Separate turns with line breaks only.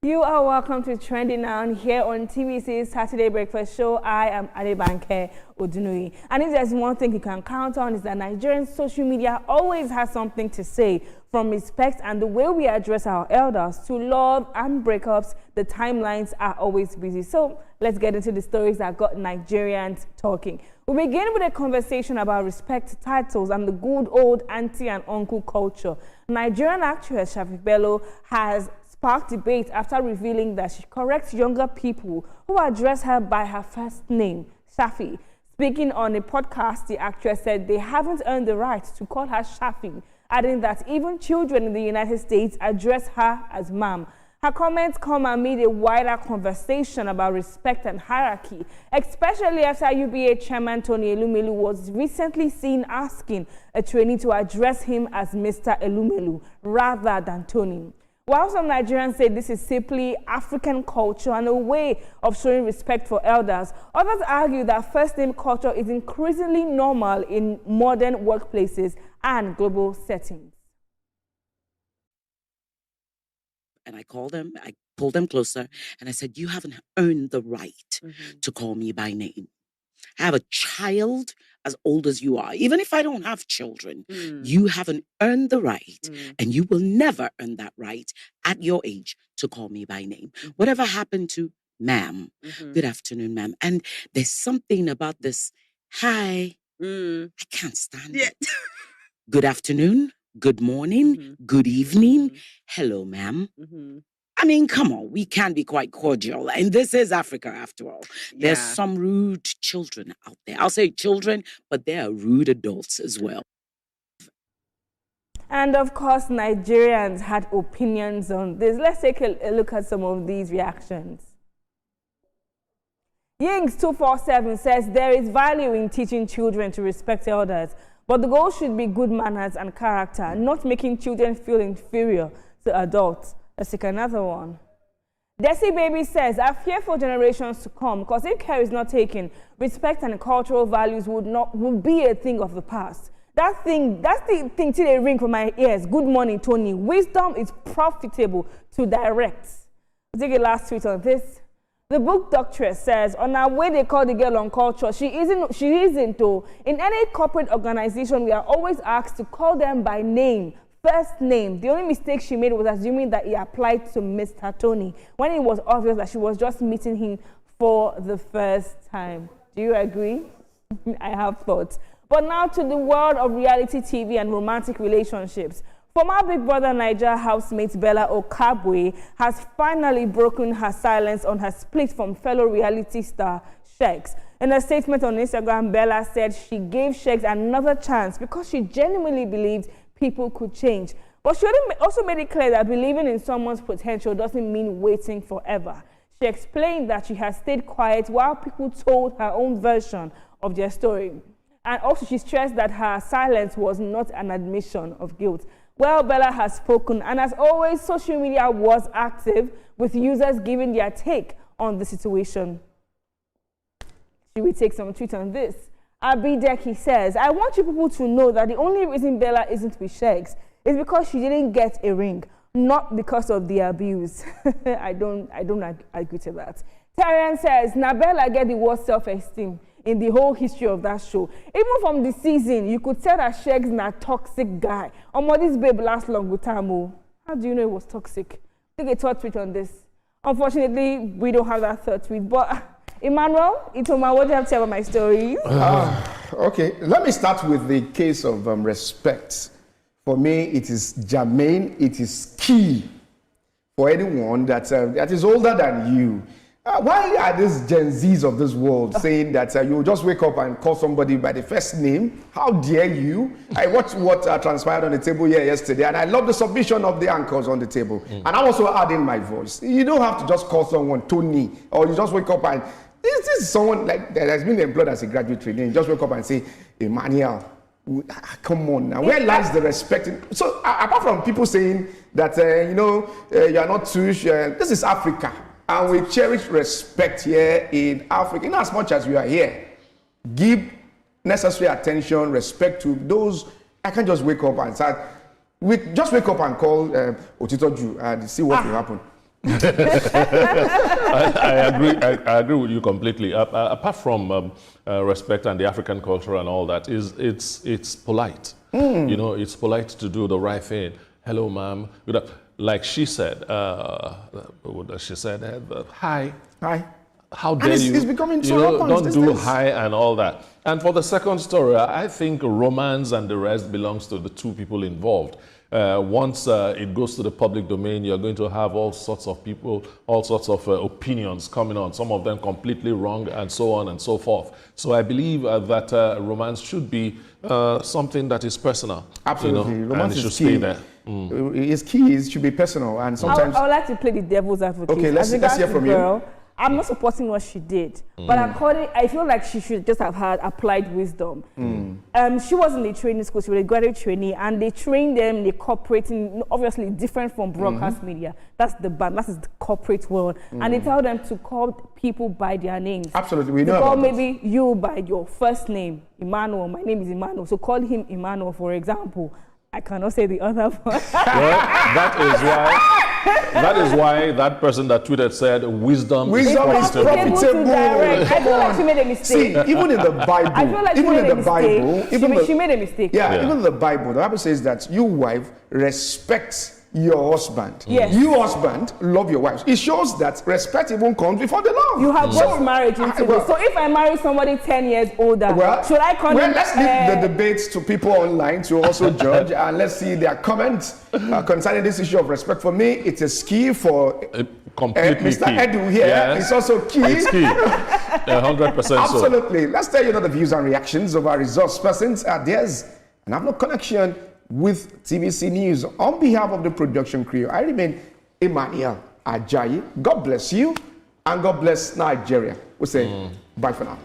You are welcome to Trending Now here on TVC's Saturday Breakfast Show. I am Adebanke Odunui. And if there's one thing you can count on is that Nigerian social media always has something to say, from respect and the way we address our elders to love and breakups. The timelines are always busy. So let's get into the stories that got Nigerians talking. We begin with a conversation about respect, titles, and the good old auntie and uncle culture. Nigerian actress Shaffy Bello has sparked debate after revealing that she corrects younger people who address her by her first name, Shaffy. Speaking on a podcast, the actress said they haven't earned the right to call her Shaffy, adding that even children in the United States address her as ma'am. Her comments come amid a wider conversation about respect and hierarchy, especially after UBA chairman Tony Elumelu was recently seen asking a trainee to address him as Mr. Elumelu rather than Tony. While some Nigerians say this is simply African culture and a way of showing respect for elders, others argue that first-name culture is increasingly normal in modern workplaces and global settings.
And I called them, I pulled them closer, and I said, you haven't earned the right to call me by name. I have a child as old as you are. Even if I don't have children, you haven't earned the right, and you will never earn that right at your age to call me by name. Whatever happened to ma'am? Good afternoon, ma'am. And there's something about this, hi, I can't stand it. Good afternoon, good morning, good evening, hello, ma'am. I mean, come on, we can be quite cordial. And this is Africa, after all. There's some rude children out there. I'll say children, but there are rude adults as well.
And of course, Nigerians had opinions on this. Let's take a look at some of these reactions. Yings247 says there is value in teaching children to respect elders, but the goal should be good manners and character, not making children feel inferior to adults. Let's take another one. Desi Baby says, I fear for generations to come, because if care is not taken, respect and cultural values would be a thing of the past. That's the thing till they ring from my ears. Good morning, Tony. Wisdom is profitable to direct. I'll take a last tweet on this. The book doctress says, on our way they call the girl on culture, she isn't though. In any corporate organization, we are always asked to call them by name. First name. The only mistake she made was assuming that it applied to Mr. Tony, when it was obvious that she was just meeting him for the first time. Do you agree? I have thoughts. But now to the world of reality TV and romantic relationships. Former Big Brother Niger housemate Bella Okabwe has finally broken her silence on her split from fellow reality star Shex. In a statement on Instagram, Bella said she gave Shex another chance because she genuinely believed people could change. But she also made it clear that believing in someone's potential doesn't mean waiting forever. She explained that she has stayed quiet while people told her own version of their story. And also she stressed that her silence was not an admission of guilt. Well, Bella has spoken, and as always, social media was active, with users giving their take on the situation. Should we take some tweets on this? Abideki says, I want you people to know that the only reason Bella isn't with Shex is because she didn't get a ring, not because of the abuse. I don't agree to that. Tyrion says, now Bella get the worst self-esteem in the whole history of that show. Even from the season, you could tell that Shex is a toxic guy. This babe last long with Tamu. How do you know it was toxic? Take a third tweet on this. Unfortunately, we don't have that third tweet, but Emmanuel, Itoma, what do you have to say about my story?
Okay, let me start with the case of respect. For me, it is germane, it is key for anyone that is older than you. Why are these Gen Zs of this world saying that you just wake up and call somebody by the first name? How dare you? I watched what transpired on the table here yesterday, and I love the submission of the anchors on the table. And I'm also adding my voice. You don't have to just call someone Tony, or you just wake up and this is someone like that has been employed as a graduate trainee. You just wake up and say, Emmanuel, come on now. Where lies the respect? So apart from people saying that you are not too this is Africa. And we cherish respect here in Africa. In as much as we are here, give necessary attention, respect to those. I can't just wake up and start. Just wake up and call Otitoju and see what will happen.
I agree. I agree with you completely. Apart from respect and the African culture and all that, it's polite. You know, it's polite to do the right thing. Hello, ma'am. Like she said. Hi.
Hi.
How dare
and
you?
It's becoming so
don't do hi and all that. And for the second story, I think romance and the rest belongs to the two people involved. Once it goes to the public domain, you're going to have all sorts of people, all sorts of opinions coming on, some of them completely wrong, and so on and so forth. So I believe that romance should be something that is personal.
Absolutely.
You know,
Romance
and it should
is
stay
key.
there.
It's key. It should be personal. And sometimes...
I would like to play the devil's advocate.
Okay, let's hear from you.
I'm not supporting what she did, but I feel like she should just have had applied wisdom. She was in the training school, she was a graduate trainee, and they trained them in the corporate, obviously different from broadcast media. That's the corporate world. And they tell them to call people by their names.
Absolutely, we know
to call
about
maybe you by your first name, Emmanuel. My name is Emmanuel, so call him Emmanuel, for example. I cannot say the other one.
Well, that is why that person that tweeted said wisdom is profitable.
I feel like she made a mistake.
See, even in the Bible,
I feel like she made a mistake. She made a mistake.
Yeah, even in the Bible says that you wife respects your husband.
Yes.
You husband love your wife. It shows that respect even comes before the love.
You have brought marriage into this. So if I marry somebody 10 years older, should I call him?
Let's leave the debates to people online to also judge, and let's see their comments concerning this issue of respect. For me, it is key for
completely
Mr.
key.
Edu here.
Yes.
It's also key.
It's key. 100% so.
Absolutely. Let's tell you the views and reactions of our resource persons. Theirs and have no connection with TVC News. On behalf of the production crew, I remain Emmanuel Ajayi. God bless you, and God bless Nigeria. We say bye for now.